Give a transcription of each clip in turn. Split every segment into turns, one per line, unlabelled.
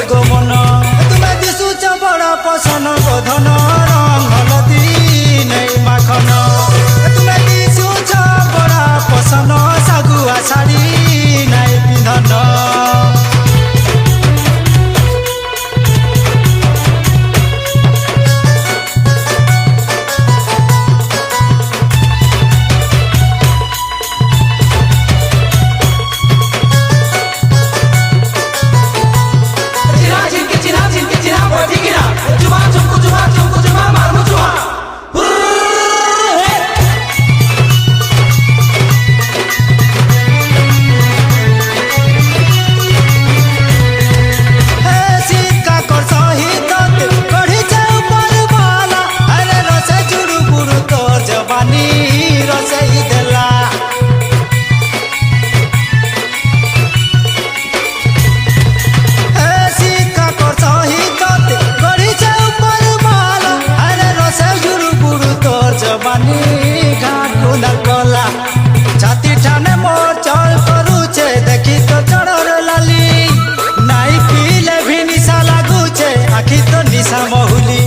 गो मन तुम्हें दिशुच बड़ा पसन गोधन रंग हलदी नहीं माखन तुम्हें दिशुच बड़ा पसन सागुआ शाड़ी नहीं पिंधन छाती ठाने मोर चल करूचे देखी तो चढ़र लाली नाई पीले भी निशा लागुचे आखी तो निशा महुली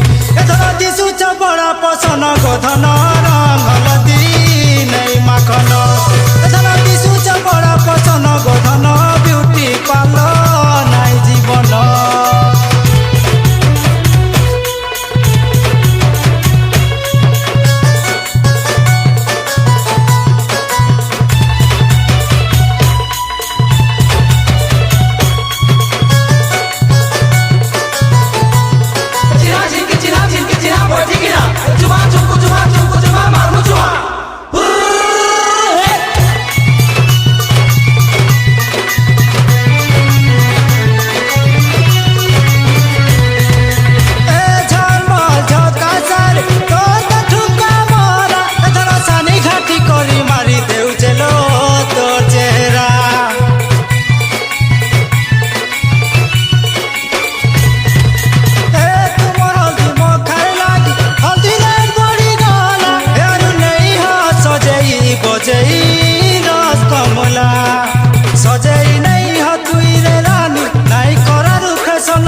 एथर दिशुच बड़ा पसन गोधन रंग हलदी नहीं माखन एथर दिशुच बड़ा पसन गोधन ब्यूटी पार्लर नाई जीवन सजई नहीं हतुई रे रानी नहीं करा रुखेसन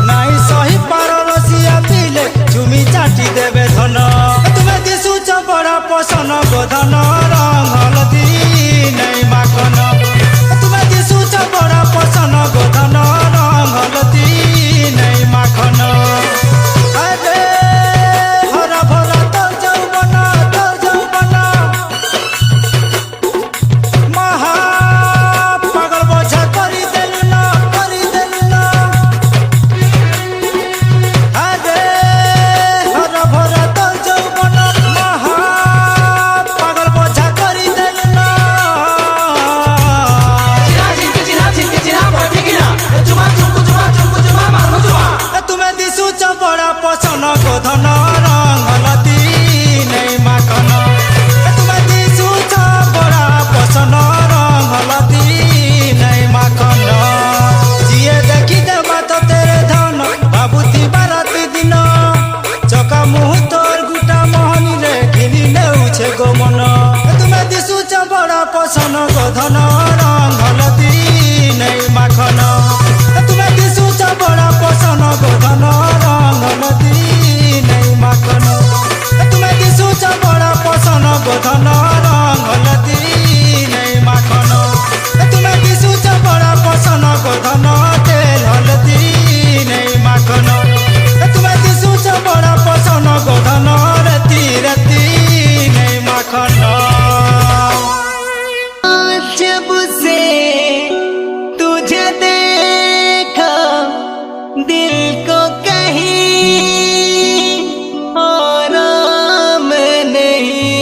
नहीं सही पार रसिया पीले चुमी चाटी देवे धन तुम्हें दिशुच बड़ा पसन गोधन रंग हलदी नहीं माखन तुम्हें दिशुच बड़ा पसन गोधन रंग हलदी नहीं माखन अरे हरा भरा तोर जौबन महा पसन गोधन रंग हलदी नहीं माखन तुम्हें दिशुच बड़ा पसन रंग हलदी नहीं माखन जिए देखी देवा तो तेरे धन बाबूती बाराती दिन चका मुँह तोर गुटा मोहनी रे घिनी नेउछे गो मन तुम्हें दिशुच बड़ा पसन गोधन रंग हलदी नहीं माखन तुम्हें दिशुच बड़ा पसन गोधन रंग हलदी नहीं माखन तुम्हें दिशुच बड़ा पसन गोधन रंग हलदी नहीं माखन तुम्हें दिशुच बड़ा पसन गोधन तेल हलदी नहीं माखन तुम्हें दिशुच बड़ा पसन गोधन रती रती नहीं माखन
जब से तुझे देखा दिल को कहीं आराम नहीं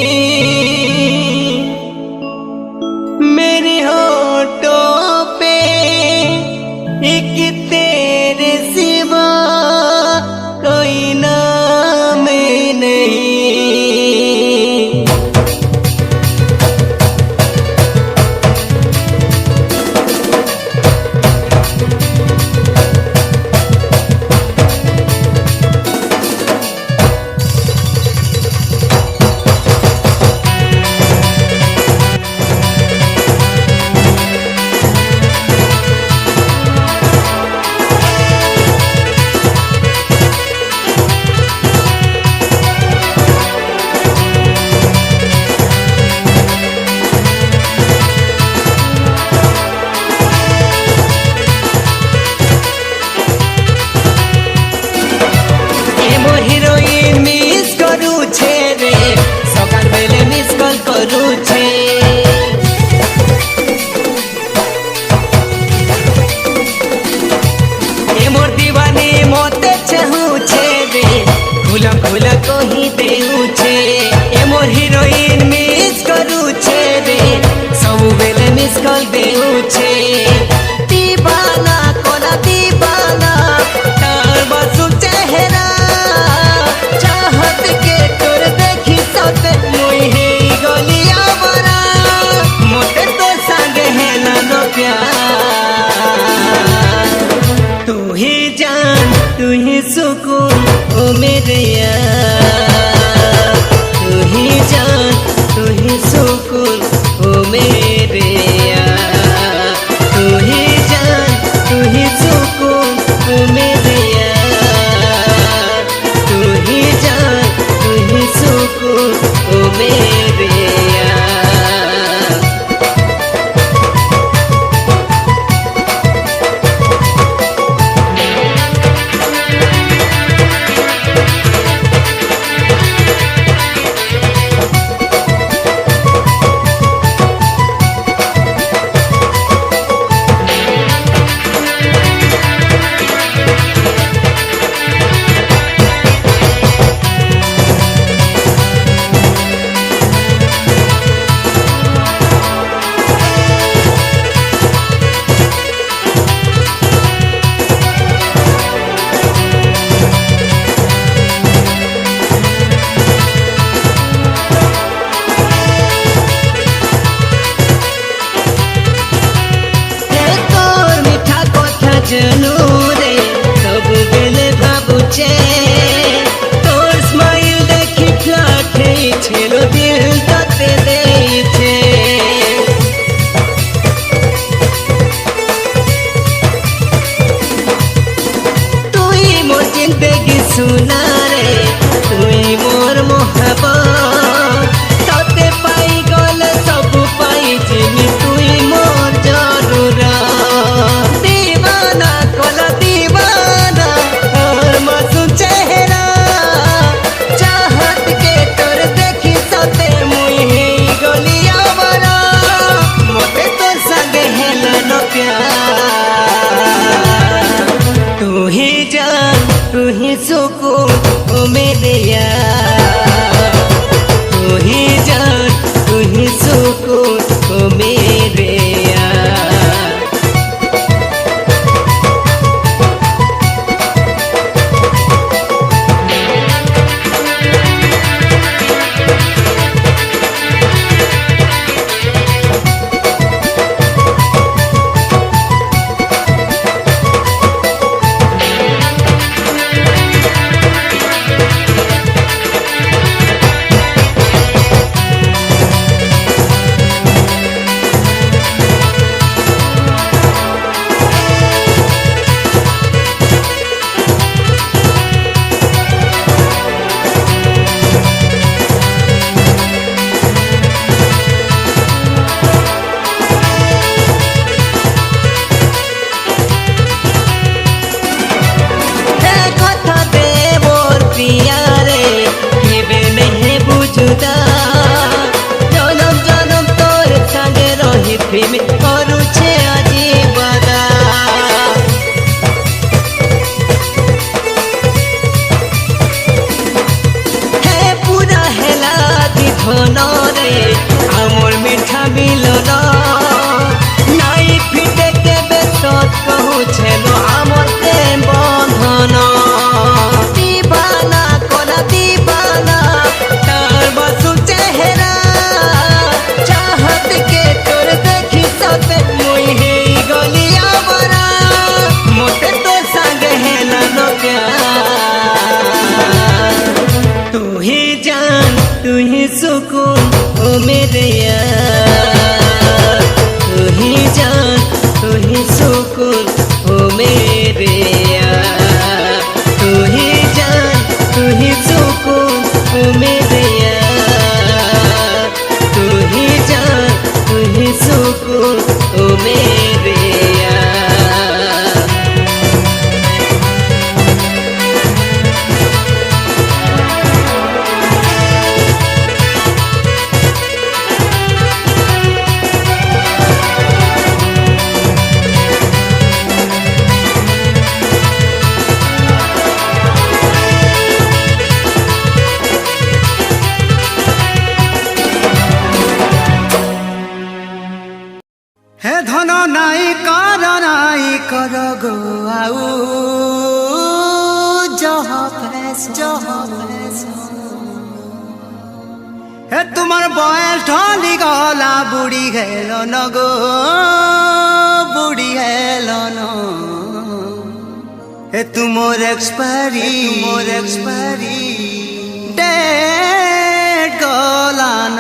मेरे होठों पे एक तेरे सिवा कोई नाम नहीं मोर हिरोइन मिस करू छे रे सब बेले मिस कॉल देऊ छे दीवाना कोना दीवाना तार बसु चेहरा चाहत के तोर देखी सते मोई हे गलिया बरा मोटे तो संगे है ना प्यार तू ही जान तू ही सुकून ओ मेरे यार तू ही जान तू ही सुकून ओ मेरे यार तू ही जान तू ही सुकून ओ मेरे यार तू ही जान तू ही सुकून ओ मेरे यार जनू रे सब बेले भाबुचे तोर स्माइल देखी फ्लाटे छेलो दिल तते देइछे तुई मोर जिंदगी सुना रे तुई मोर मोहब्बत तते पाई गल सब पाई जिमी तुई मोर जरूरत तू ही जान तू ही सुकून ओ मेरे यार तू ही जान तू ही सुकून ओ मेरे यार जनम जनम तोर संगे रही प्रेम करू छे আজি बदा हे पूरा हेला दी धन रे आमर मीठा मिलन नाई फिटे के बेसत कहू छेलो आमर प्रेम बंधन दीवाना कोना दीवाना तार बसु चेहरा चाहत के तोर देखी सते मोई हे गलिया बरा मोटे तो संग है ना प्यार तू ही जान तू ही सुकून ओ मेरे यार तू ही जान तू ही सुकून ओ मेरे यार तू ही जान तू ही सुकून ओ मेरे यार तू ही जान तू ही सुकून ओ मेरे यार
হে তোমার বয়স ঢলি গলা বুড়ি গেল ন গো বুড়ি গেল ন হে তুমোর এক্সপায়ারি ডেট গলা ন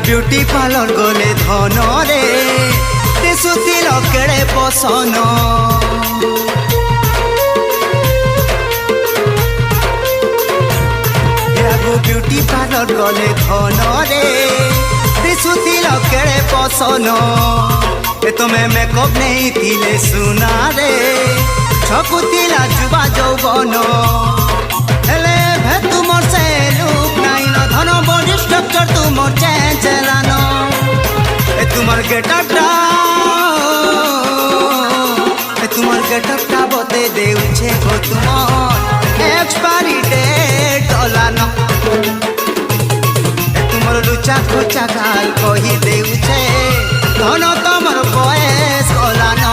ब्यूटी पार्लर गले धन रे सुती लकेड़े पसन ब्यूटी पार्लर गले धन रे सुती लकेड़े पसन ए तुम्हें मेकअप नहीं थिले सुना रे छकुतिला जुबा जौबन हेले भे तुमर से लुक नाई न धन बॉडी स्ट्रक्चर तुमर चैन चलानो ए तुमर गेटअपटा बते देउछे गो तुमर एक्सपायरी डेट गलानो ए तुमर लुचा खोचा गाल कहि देउछे धन तुमर बयस गलानो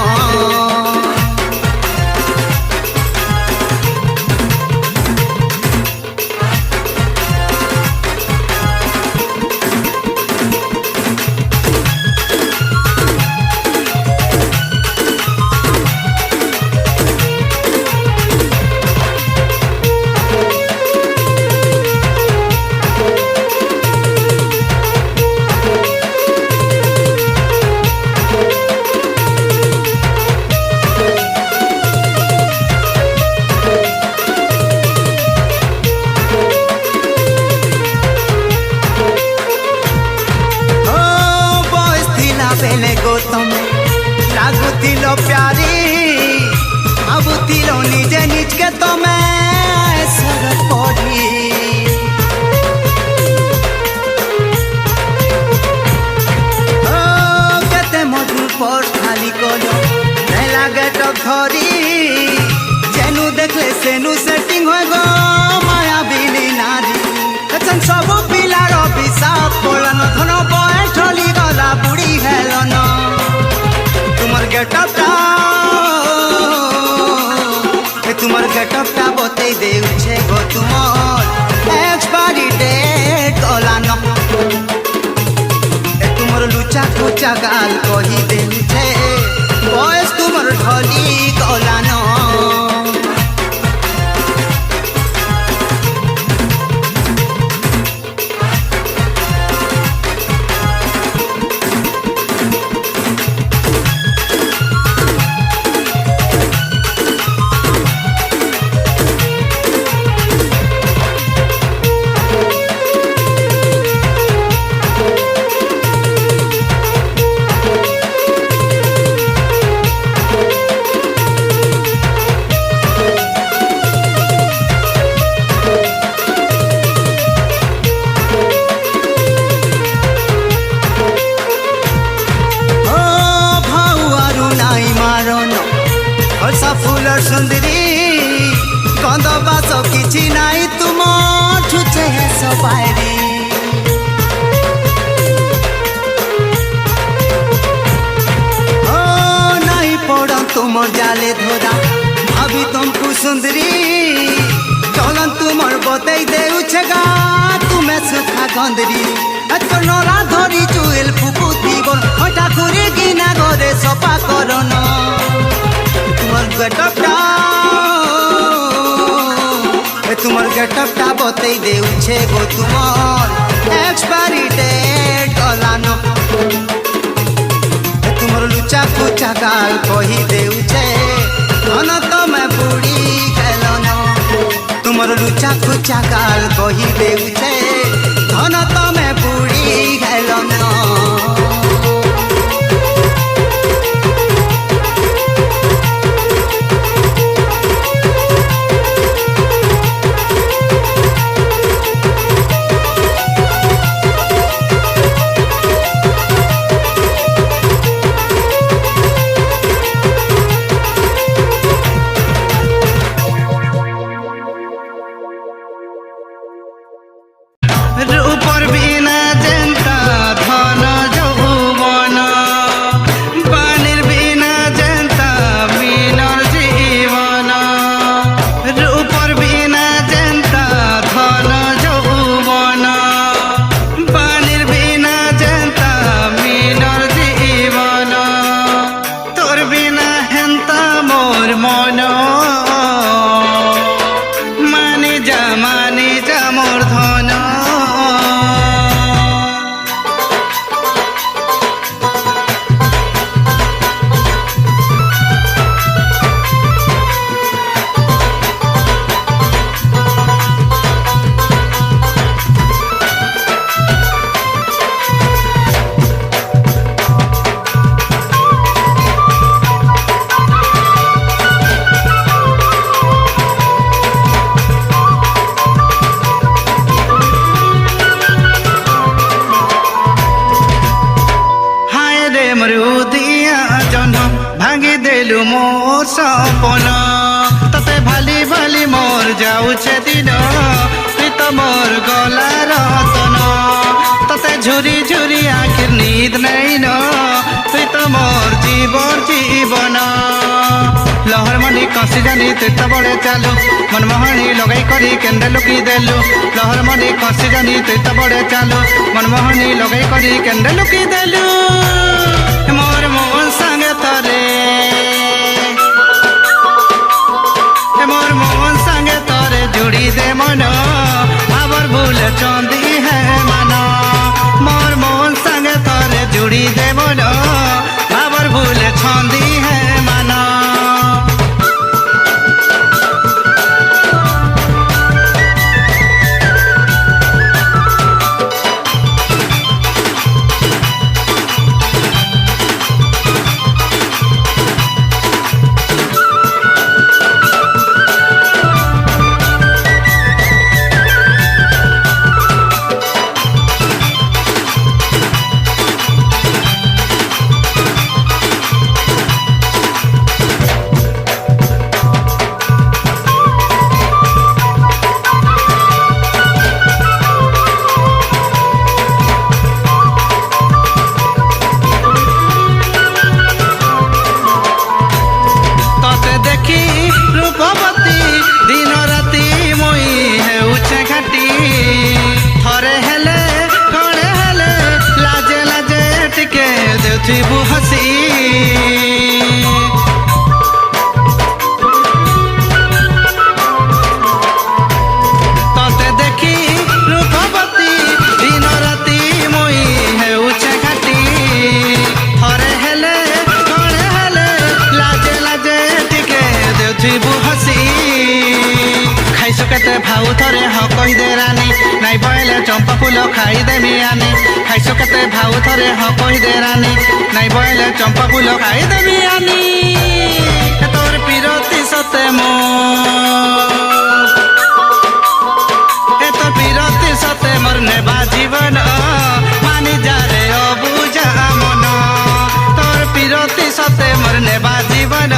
लागुतिलो प्यारी भाबुतिलो निजे निज के तमे सरक पड़ी केते मधुर पर खाली कलो नहीं लागे तो धरी जेनु देखले सेनु सेटिंग हो गो माया बिली नारी कचन सब पिलार पिसाब पड़न धन बयस ढली गला बुढ़ी हेलन तुमर गेटअपटा बते देउछे गो तुमर एक्सपायरी डेट गलानो ए तुमर लुचा खोचा गाल कहि देउछे बयस तुमर ढली गलानो फूलर सुंदरी गंध बास किछि नाई तुम छुचे सपायरी नहीं पड़ तुम जाले धरा भाभी तुमको सुंदरी चलन तुमर बतई देउछे गा तुम्हें सुखा गंदरी नरा धरी चुएल फुकुती बोल हटा करे गिना घरे सफा करन तुमर गेटअपटा बतई देउछे गो तुमर एक्सपायरी डेट गलानो तुमर लुचा खोचा गाल कहि देउछे धन तमे बुढ़ी हेलन तुमर लुचा खोचा गाल कहि देउछे धन सपन तते भाली भाली मोर जाऊे दिन तुई तो मोर गला रतन तते झुरी झुरी आखिर नींद नहीं न तुई तो मोर जीवन लहर मनी कसी जानी तुई तो बड़े चालू मनमोहनी लगाई करी केंद्रे लुकी देलु लहर मनी कसी जानी तुई तो बड़े चालू मनमोहनी लगाई करी केंद्रे लुकी देलु मोर मोहन संगे तरे मोर मोहन संगे तरे जुड़ी दे मन आबर भूल चंदी है माना मोर मोहन संगे तरे जुड़ी दे मन आबर भूल चंदी है माना हसी तते देखी रूपवती दिन राति मुई हेउछे घाटी थरे हेले कणे हेले लाजे लाजे टिके देउथिबु हसी खाइसु केते भाउ थरे ह कहि दे रानी नाइ बयले चंपा फूल खाई देमी आनी खाइसु केते भाउ थरे ह कहि दे रानी नाइ बयले चंपा फूल खाई देमी आनी तोर पिरती सते मो तोर पिरती सते मोर नेबा जीवन मानी जा रे अबुझा मन तोर पिरती सते मोर नेबा जीवन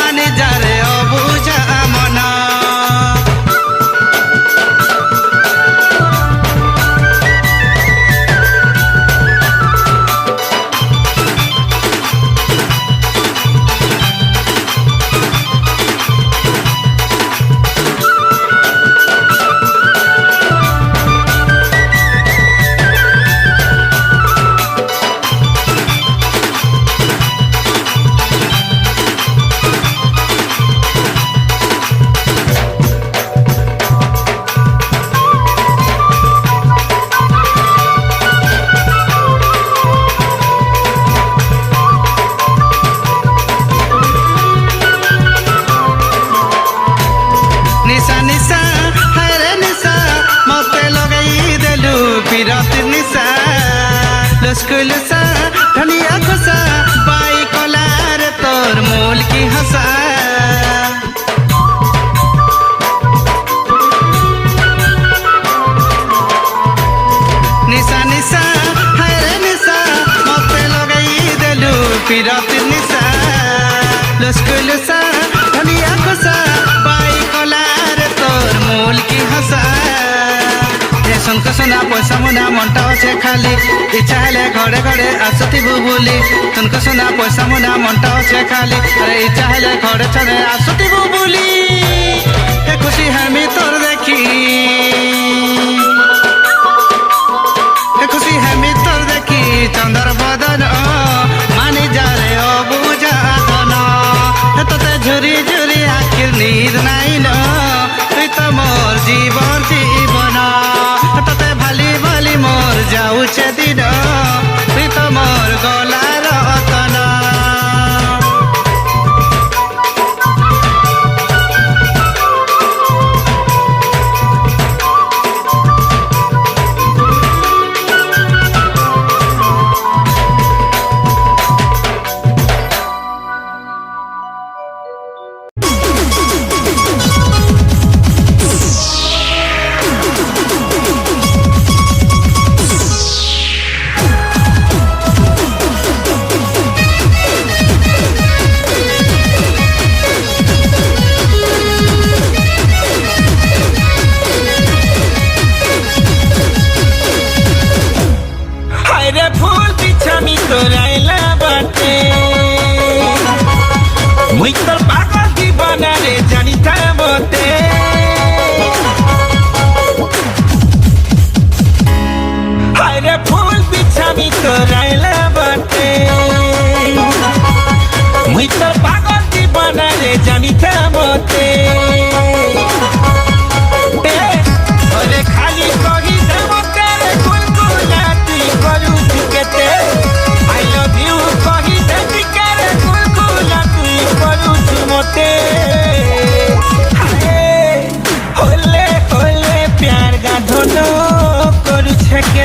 मानी जा रे अबुझा मन लुसा धनिया खुसा बाई कोलार तोर मूल की हंसा निशा निशा हरे निशा मते लगाई देलु पिरत निशा लुसा धनिया खुसा बाई कोलार तोर मूल की हंसा सुनक सुना पैसा मुना मंटा अच्छे खाली इच्छा हेले घरे घरे आसुथिबु बुली सुनक सुना पैसा मुना मंटा अच्छे खाली अरे इच्छा हेले घरे छड़े आसुथिबु बुली ए खुशी हेमी तोर देखी ए खुशी हेमी तोर देखी चंदर बदन मानी जा रे अबुझा धन तते झुरी झुरी आखिर नींद नाई न तुई तो मोर जीवन तते भाली भाली मोर जाऊे दिन तुई तो मोर गला रतन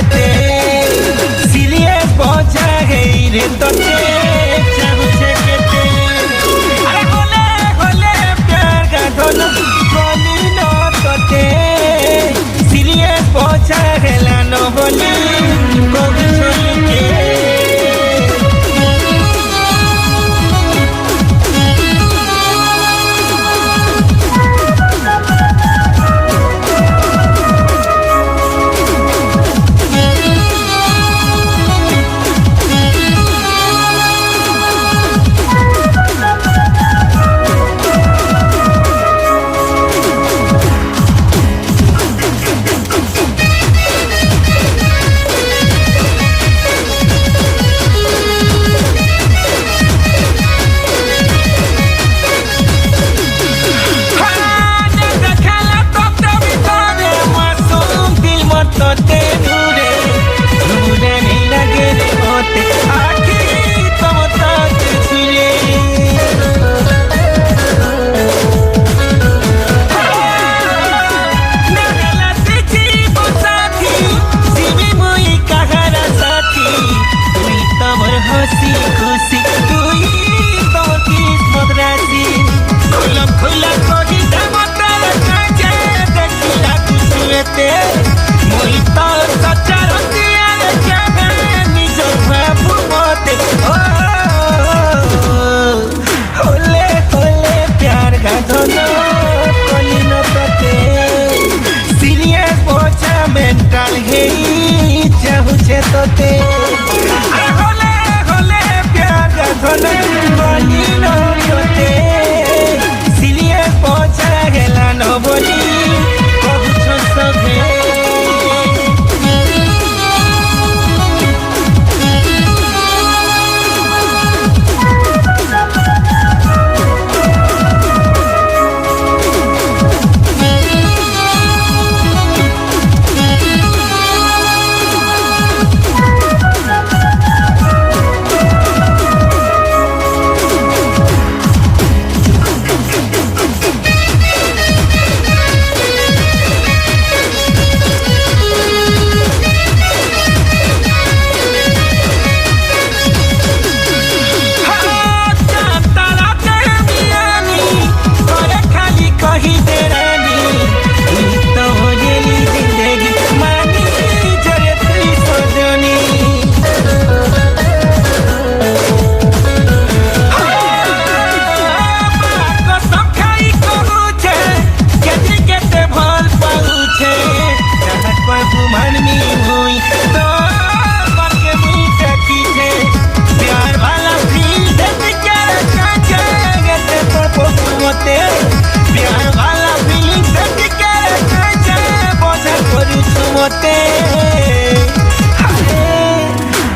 কেতে সিলিয়ে পৌঁছা গেই রে তোতে চাহুছে কেতে আরে হলে হলে প্যার কা ধন বলি ন তোতে সিলিয়ে পৌঁছা গেলা ন বলি কবি চলিকে মেন্টাল হেই চাহুছে তোতে হলে হলে প্যার ধন বলি ন তোতে সিলিয়ে পৌঁছা গেলা ন বলি কহুছ সবে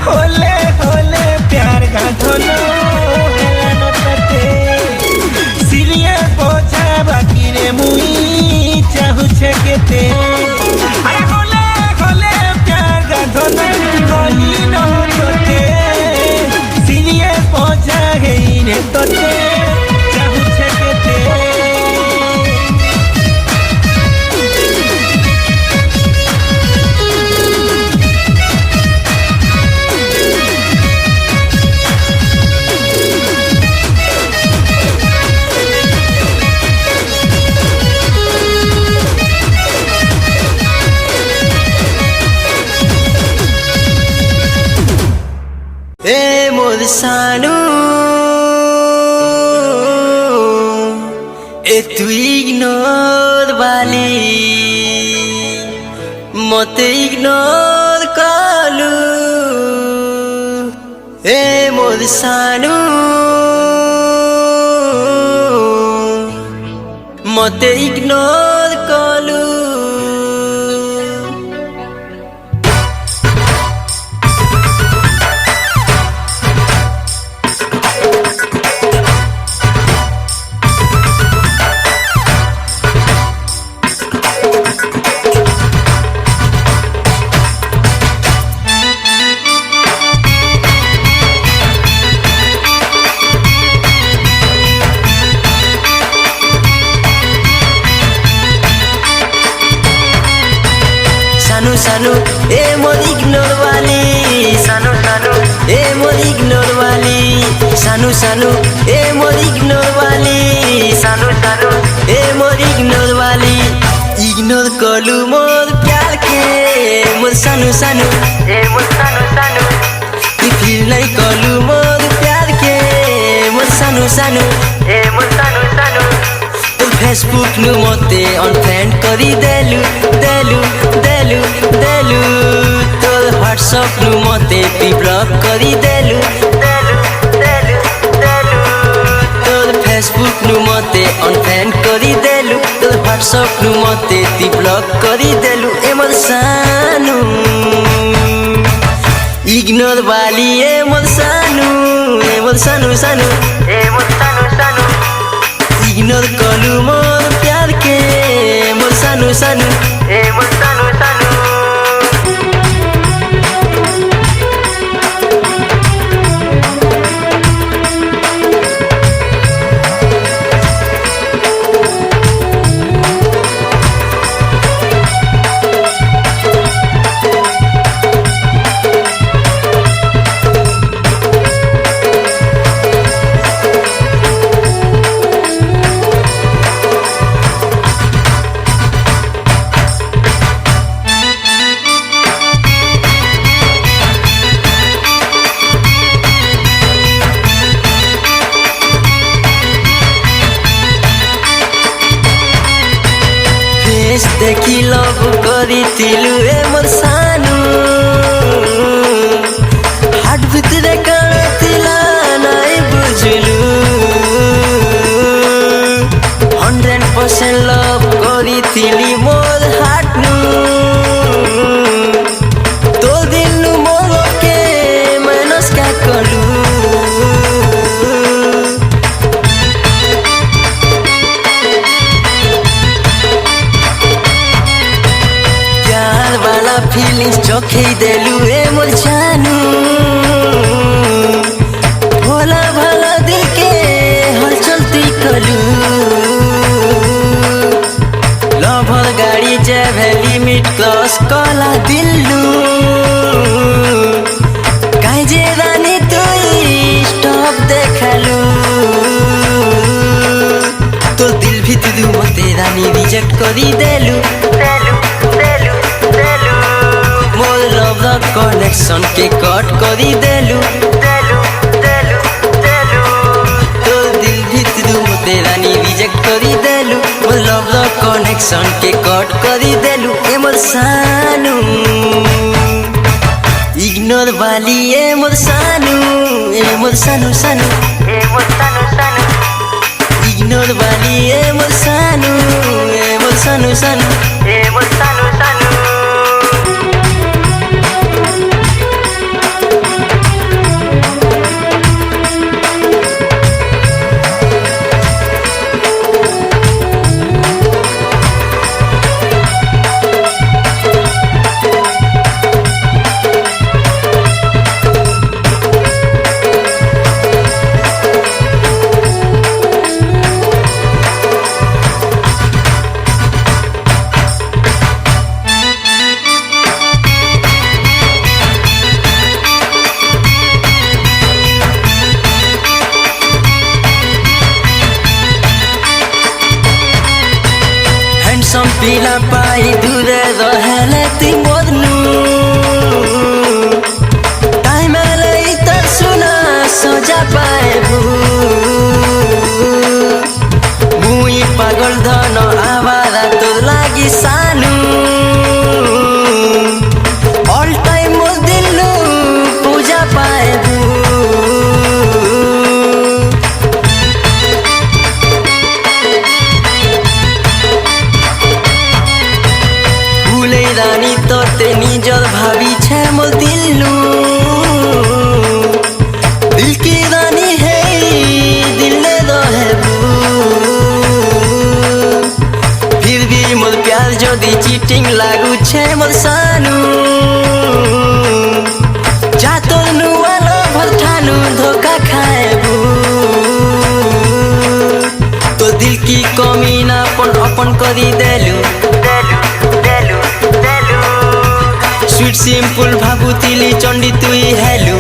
হলে হলে প্যার কা ধন সিলিয়ে পৌঁছা বাকি রে মুই চাহুছে কেতে হলে হলে প্যার কা ধন বলি ন তোতে সিলিয়ে পৌঁছা গেই রে তোতে চাহুছে কেতে
এ মোর সানু এ তুই ইগনোর বালি মতে ইগনোর কালু এ মোর সানু মতে ইগনোর কালু सानो ए मोर इग्नोर वाली सानो सानो ए मोर इग्नोर वाली सानो सानो ए मोर इग्नोर वाली सानो सानो ए मोर इग्नोर वाली इग्नोर कलु मोर प्यार के मोर सानो सानो ए मोर सानो सानो फिर नहीं कलु मोर प्यार के मोर सानो सानो ए मोर सानो सानो फेसबुक नु मते अनफ्रेंड करी देलु देलु देलु देलु तोर व्हाट्सएप नु मते पी ब्लॉक करी देलु देलु देलु देलु तोर फेसबुक नु मते अनफ्रेंड करी देलु तोर व्हाट्सएप नु मते पी ब्लॉक करी देलु ए मोर सानु इग्नोर वाली ए मोर सानु सानु ए मोर सानु सानु इग्नोर कलु मोर प्यार के मोर सानु सानु ए मोर सानु सानु देखी लव करिथिलु ए मोर सानु हाट भितरे काथिला नाइ बुझलु 100% लव करिथिली मोर हाट नु तो दिल नु मोर के माइनस का कलु फीलिंग्स चोखे देलु ए मोर जानू भोला भला दिल के हलचल तुई कलु लभर गाड़ी जब लिमिट क्रॉस कला दिल्लु काई जे रानी तुई स्टॉप देखलु तो दिल भितरु मते रानी रिजेक्ट करी देलु देलु देलु देलु मोर लव द कनेक्शन के कट करी देलु देलु देलु देलु तो दिल भितरु मते रानी रिजेक्ट करी देलु मोर लव द कनेक्शन के कट करी देलु ए मोर सानु इग्नोर वाली ए मोर सानु सानु ए मोर सानु सानु इग्नोर वाली ए मोर सानु सानु ए मोर सानु सानु पिला पाई दूरे रहले ती मोदनु टाइम रही त सुना सजा पाए मुई पागल धन आवारा तो लागी सानु ऑल टाइम मोर दिलु पूजा पाए रानी तोते निजर भाभी छे मोर दिलनु दिल की रानी है दिल ने रहबू फिर भी मोर प्यार जदी चीटिंग लागू छे मोर सानु जा तोर नु वाला भरठानु धोखा खाएबू तो दिल की कमी ना अपन करी देलु देलु देलु देलु সুইট সিম্পল ভাবুতিলি চন্ডি তুই হেলু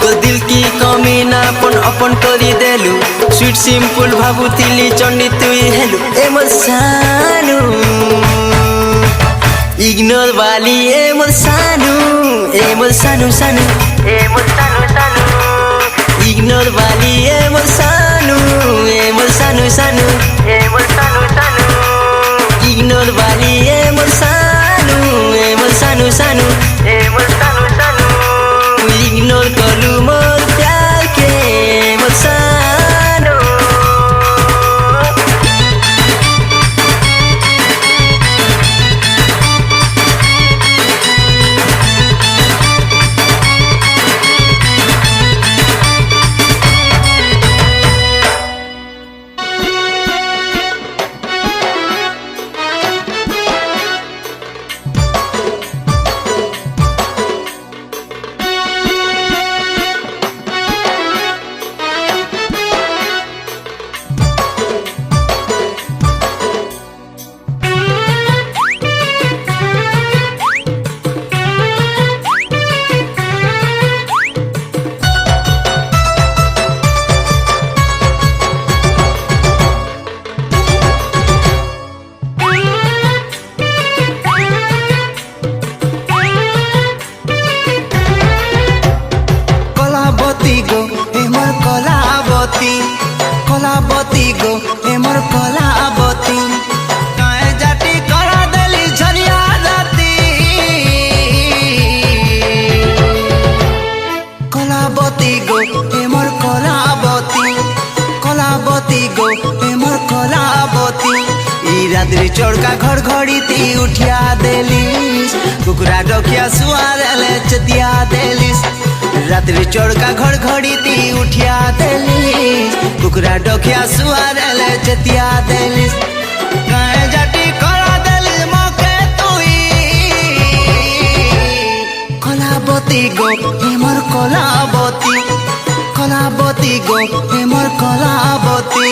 তো দিল কি কমি না আপন আপন করি দেলু সুইট সিম্পল ভাবুতিলি চন্ডি তুই হেলু এ মোর সানু ইগনোর বালি এ মোর সানু সানু ইগনোর বালি এ মোর সানু সানু ইগনোর বালি এ মোর সানু সানু ইগনোর কলু মোর প্যার কে মোর সানু
কলাবতী গো এমর কলাবতী কলাবতী গো এমর কলাবতী কায়ে জাতি করা দেলি ঝরিয়া রাতি কলাবতী গো এমর কলাবতী কলাবতী গো এমর কলাবতী ই রাত্রি চড়কা ঘর ঘড়িতি উঠিয়া দেলিস কুকুরা ডকিয়া শুয়ারেলে চেতিয়া দেলিস রাত্রি চড়কা ঘর ঘড়িতি উঠিয়া দেলিস কুকুরা ডকিয়া শুয়ারেলে চেতিয়া দেলিস গায়ে জাতি করা দেলিস মকে তুই কলাবতী গো হেমর কলাবতী কলাবতী গো হেমর কলাবতী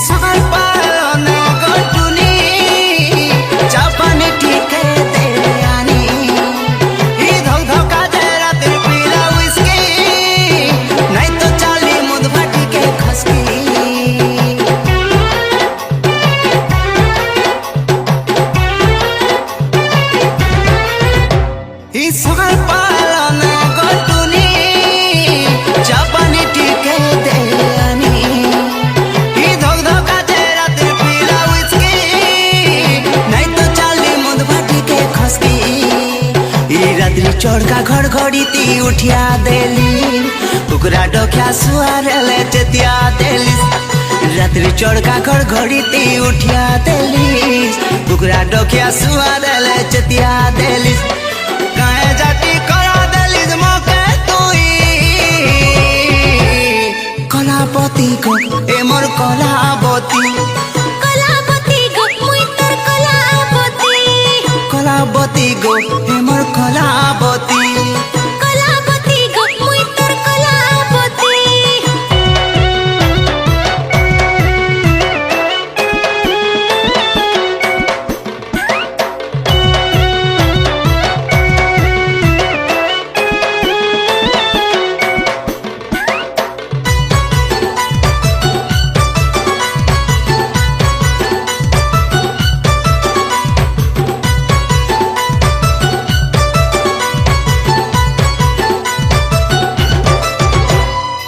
সকাল পালনে গটুনি চাপানি ঠিকে দে আনি ই ধক ধকা দে রাতে পিলা উইস্কি নাই তো চালি মুদ ভাটিকে খসকি ই সকাল পালনে গটুনি চাপানি ঠিকে দে আনি रात्रि चढ़का घर घड़ीती उठिया देली कुकुरा डोख्या सुआरेले चेतिया देली रात्रि चढ़का घर घड़ीती उठिया देली कुकुरा डोख्या सुआरेले चेतिया देली काहे जाति करा देली मके तुई कलापति को ए मोर कलापति कलाबती गो हेमर कलाबती
गो मुई तोर कलाबती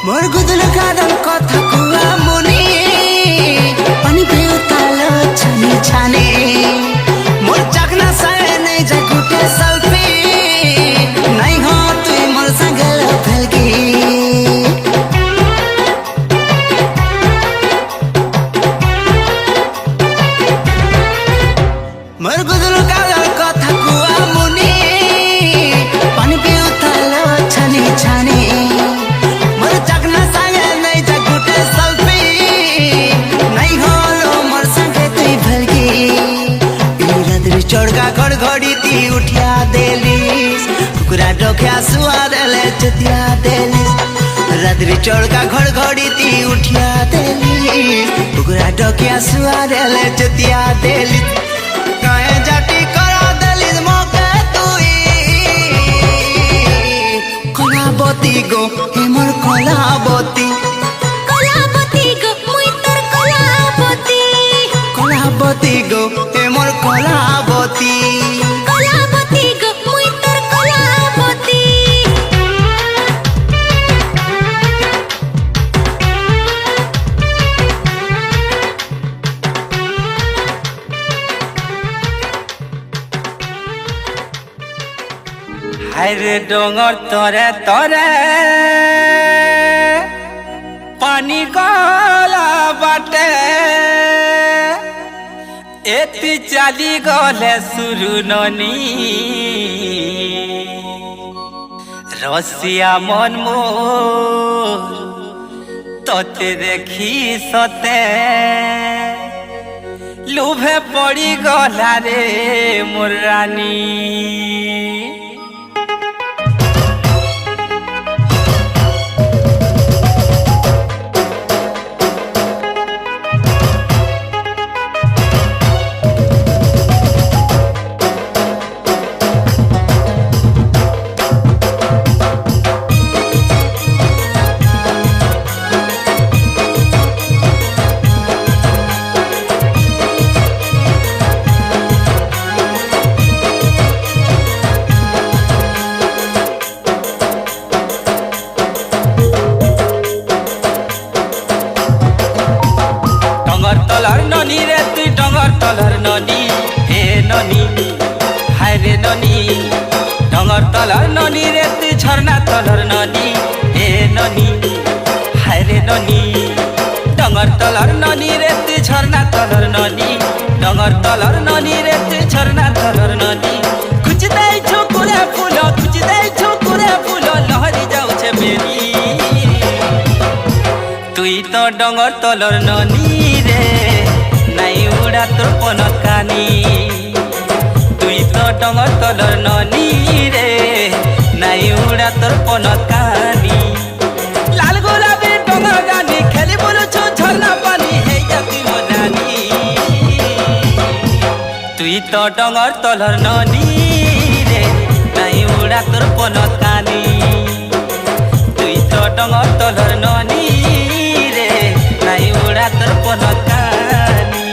मोर गुदल गादल कथा कुआ मुनि पानी पिउ तालो छानी छानी मोर चखना सरे नहीं जगुटे सेल्फी नहीं हो तुई मोर संगल फलकी मोर गुदल गादल
चढ़का घड़घड़ी ती उठिया देलिस कुकुरा डोखिया सुआ देले चतिया देलिस रात्रि चढ़का घड़घड़ी ती उठिया देलिस कुकुरा डोखिया सुआ देले चतिया देलिस काहे जाटी करा देलिस मोके तुई कलाबती गो हेमर कलाबती
कलाबती गो मुई तोर कलाबती
कलाबती गो हेमर कलाबती
कलाबती गो मुई तोर कलाबती
হায়রে ডোঙর তরে তরে পানি গলা বাটে এতি চালি গলে সুরু ননি রসিয়া মন মোর তোতে দেখি সতে লুভে পড়ি গলা রে মোর রানী ননি রে তুই ডঙ্গর তলর ননি হে ননি হায় রে ননি ডঙ্গর তলর ননি রে তুই ঝর্ণা তলর ননি হে ননি হায় রে ননি ডঙ্গর তলর ননি রে তুই ঝর্ণা তলর ননি ডঙ্গর তলর ননি রে তুই ঝর্ণা তলর ননি খুঁজি দেই ছোকুরে ফুল খুঁজি দেই ছোকুরে ফুল লহরি যাউছে বেরি তুই তো ডঙ্গর তলর ননি রে নাই উড়া তোর পনকানি তুই তো ডঙ্গর তলর ননি রে নাই উড়া তোর পনকানি লাল গোলাপি ডঙ্গর রানী খেলি বলছো ঝর্ণা পানি হে জাতি মজানি তুই তো ডঙ্গর তলর ননি রে নাই উড়া তোর পনকানি তুই তো ডঙ্গর তলর ননি রে নাই উড়া তোর পনকানি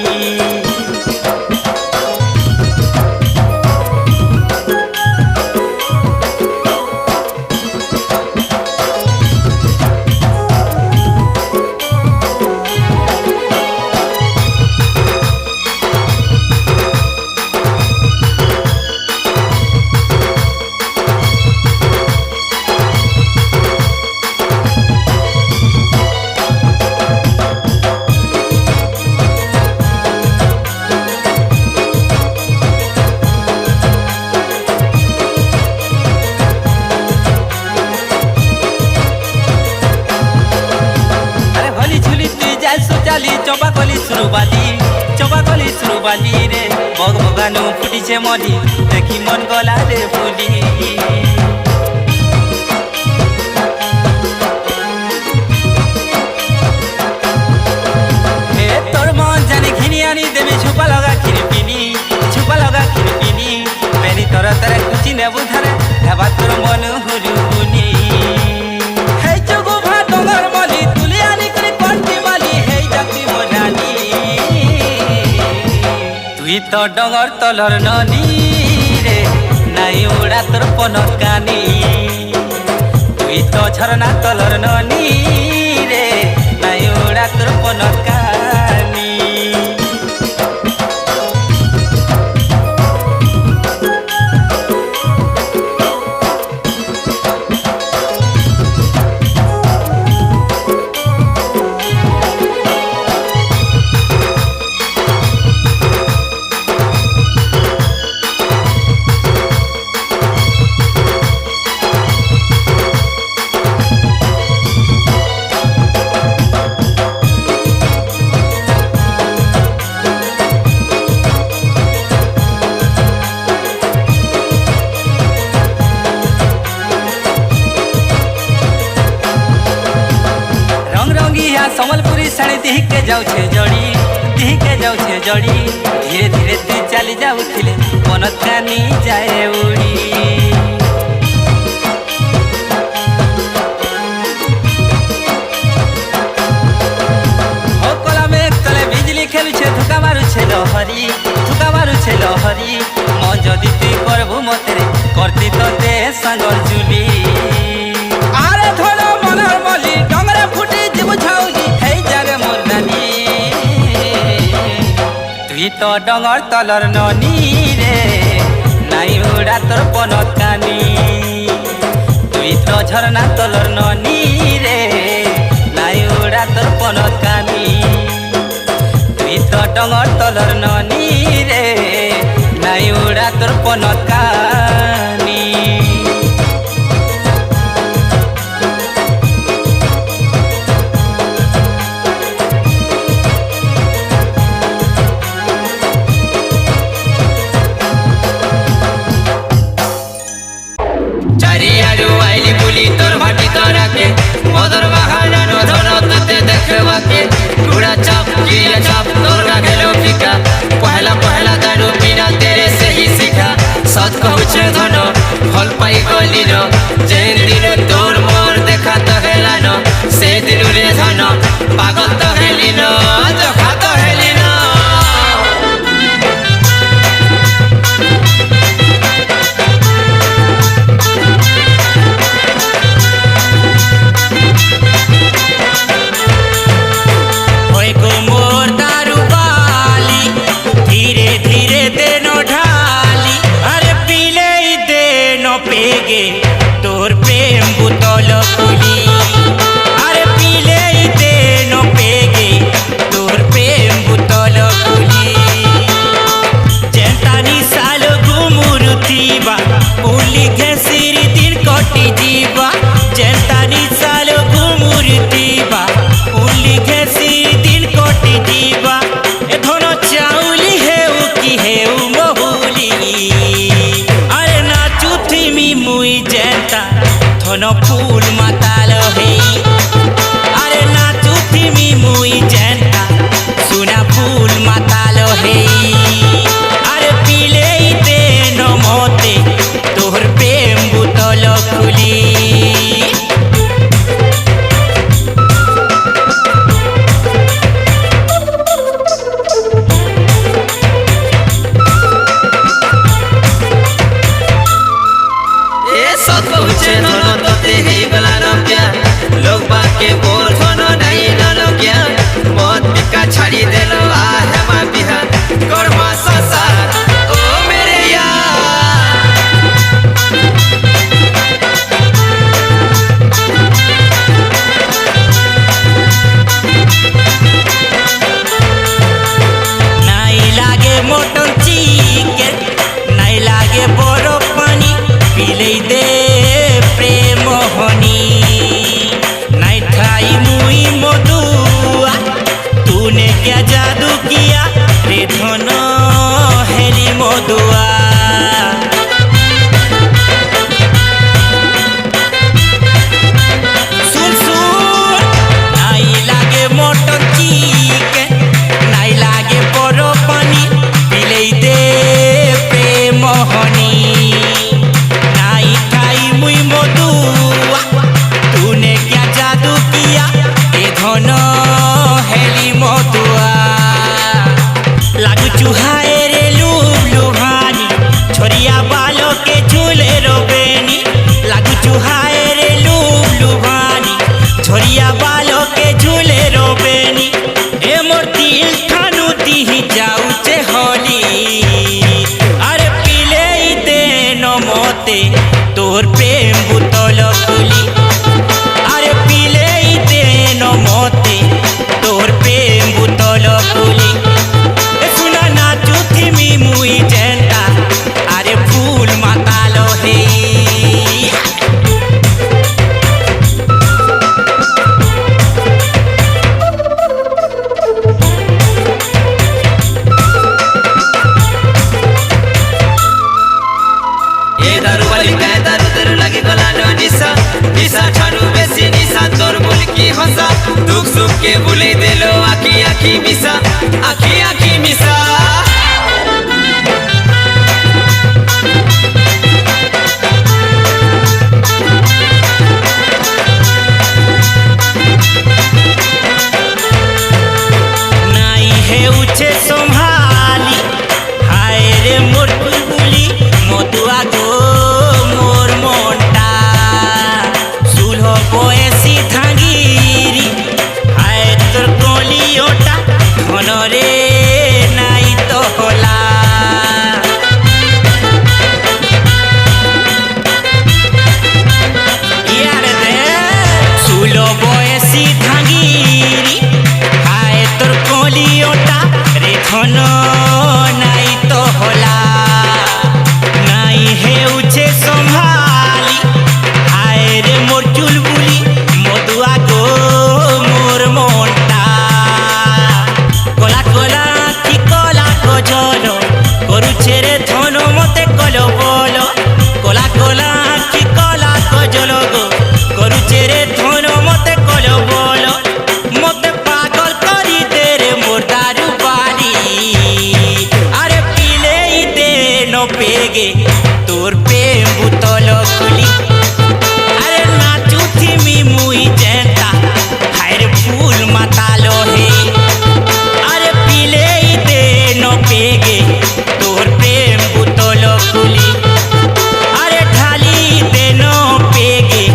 চপা কলি সুরবালি রে বগ বগানো ফুটিছে মলি দেখি মন গলা রে ফুলি হে তোর মন জানি ঘিনি আনি দেবে ছুপা লগা খিরপিনি পেনি তোর তারে কুচি নেবু ধারে হেবা তোর মন হুরুনি হে চগু ভা ডঙ্গর মলি তুলি আনি করে কন্টি মালি হে জাতি মজানি তুই তো ডঙ্গর তলর ননি রে নাই উড়া তোর পনকানি তুই তো ঝরনা তলর ননি রে নাই উড়া তোর পনকানি সম্বলপুরী শাড়ি দিহিকে যাଉছে জড়ি দিহিকে যাଉছে জড়ি ধীরে ধীরে তুই চালি যাଉଥିଲେ মনকানি যায় উড়ি খেলুছে ধুকা মারুছে লহরি ম যদি তুই করবু মতে করতি তোতে সাঙ্গর জুলি আরে ধর মনর মলি ডঙ্গরে ফুটি ଯିବୁ ঝাউলি হেই যাবে মোর নানি তুই তো ডঙ্গর তলর ননি রে নাই উড়া তোর পনত কানি তুই তো ঝরনা তলর ননি রে নাই উড়া তোর পনত কানি তো ডঙ্গর তলর ননি রে নাই উড়া তোর পনত কানি চারিয়াড়ু আইলি বুলি তোর ভাটি তরাকে মদর বাহারানো ধন তোতে দেখবাকে গুড়া চাপ কিয়া চাপ তোর গাঘেলো ফিকা পহলা পহলা দারু পিনা তেরে से ही सीखा सत कहूचे धन भल पाई गली न जे दिन तोर मोर देखा तो हेलान से दिन रे धन पागल तो हेली न जखा तो हेली न
तोर प्रेम बुतल कुली अरे पीले दे नो पेगे तोर प्रेम बुतल कुली जेंतानी साल घुमुरुतीबा उली घेसिर दिन कटी जीवा जेंतानी साल घुमुरुतीबा उली घेसिर दिन कटी जीवा ए धन चाउली हेउ की हेउ महुली अरे नाचुथी मी मुई जेंता धन फूल माताल हेई अरे नाचुथी मी मुई जेंता सुना फूल माताल हेई अरे पीले दे न मोते तोहर प्रेम बुतल खुली
लोग बाके मोर धन नहीं नलो क्या मौत बिका छाड़ी देलो आ हेमा बिहान कर्मा संसार ओ मेरे
नहीं लागे मोटन चिकेन नहीं लागे बरफ पानी पीले दे प्रेम हनी तूने क्या जादू किया रे धन हेली मधुआ सुन सुन नहीं लागे मोटन चिकेन नहीं लागे बरफ पानी पीले दे प्रेम हनी नहीं खाई मुई मधुआ तूने क्या जादू किया रे धन हेली मधुआ लागू चुहाए रे लुभानी छोरिया बालों के झूले रोबेनी लागू चुहाए रे लुभानी छोरिया बालों के झूले रोबेनी ए मोर दिल खानु दिही जाऊचे होली अरे पीले दे न मोते तोर प्रेम बुतल खुली अरे पीले दे न मोते तोर प्रेम बुतल खुली सुना नाचुथी मी मुई जेंता अरे फूल माताल हेई
ये दारू वाली क्या दारू तेरे পেগে তোর প্রেম বুতল খুলি আরে নাচুথিমি মুই যেতা হায়রে ফুল মাতালো হে আরে পিলেই দে ন পেগে তোর প্রেম বুতল খুলি আরে ঢালি দে ন পেগে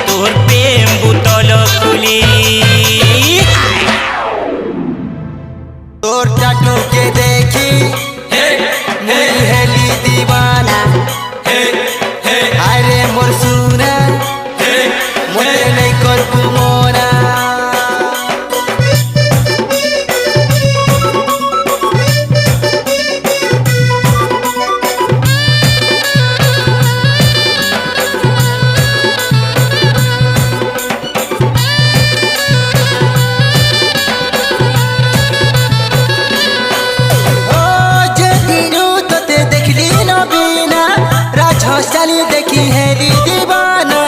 তোর প্রেম বুতল খুলি
তোর টাটুকে দেখি মুই হেলি দিবানা আরে মোর সুনা মনে নেই করবো মোনা চালি দেখি হেরি দিবানা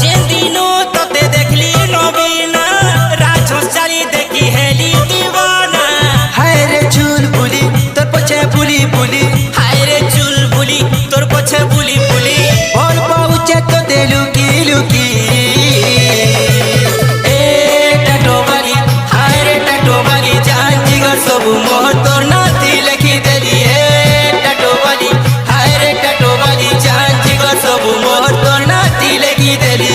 যেদিনও তোতে দেখলি নবীনা রাজহংস চালি দেখি হেলি দিবানা
হায় রে চুল বুলি তোর পছে বুলি বুলি
হায় রে চুল বুলি তোর পছে বুলি বুলি
বল পাউছে তো দে লুকি লুকি এ টাটোবালি হায় রে টাটোবালি জান জিগর সবু মোর তোর নাতি লেখি দেলি এ টাটোবালি হায় রে টাটোবালি জান জিগর সবু মোর তোর নাতি লেখি দেলি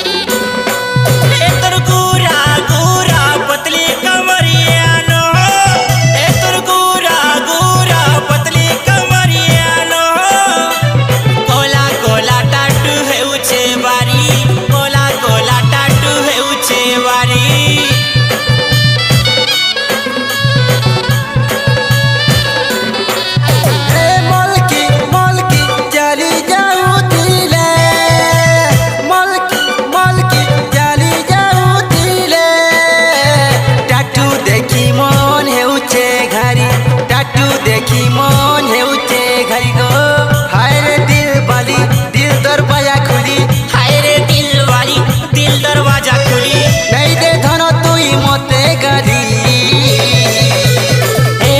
ए तोर गोरा गोरा पतली कमरिया नो ए तोर गोरा गोरा पतली कमरिया नो कोला कोला टाटू हेउछे बारी कोला कोला टाटू हेउछे बारी
ए मलकी मलकी चली जाऊ दिले मलकी मलकी चली जाऊ दिले टाटू देखी मन हेउचे घरी टाटू देखी मन हेउचे घरी गो हाय रे दिल बाली दिल दरवाजा खुली
हाय रे दिल वाली दिल दरवाजा खुली
नहीं दे धन तुई मते गाली ए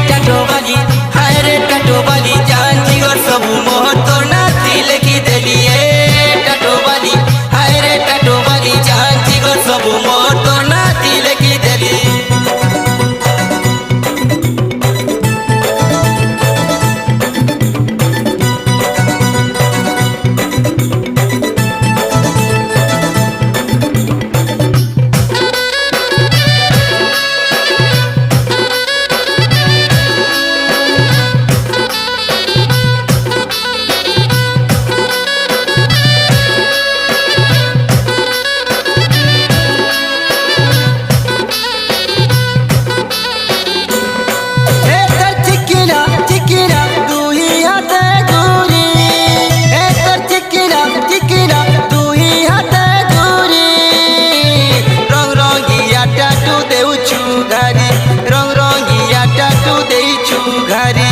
टाटोबाली हाय रे टाटोबाली जान जिगर सबू मोहर तोर नाती लेखी देली ए टाटोबाली हाय रे टाटोबाली जान जिगर सबू मोहर तोर नाती लेखी देली रंग रंगिया टाटू देइछु घरी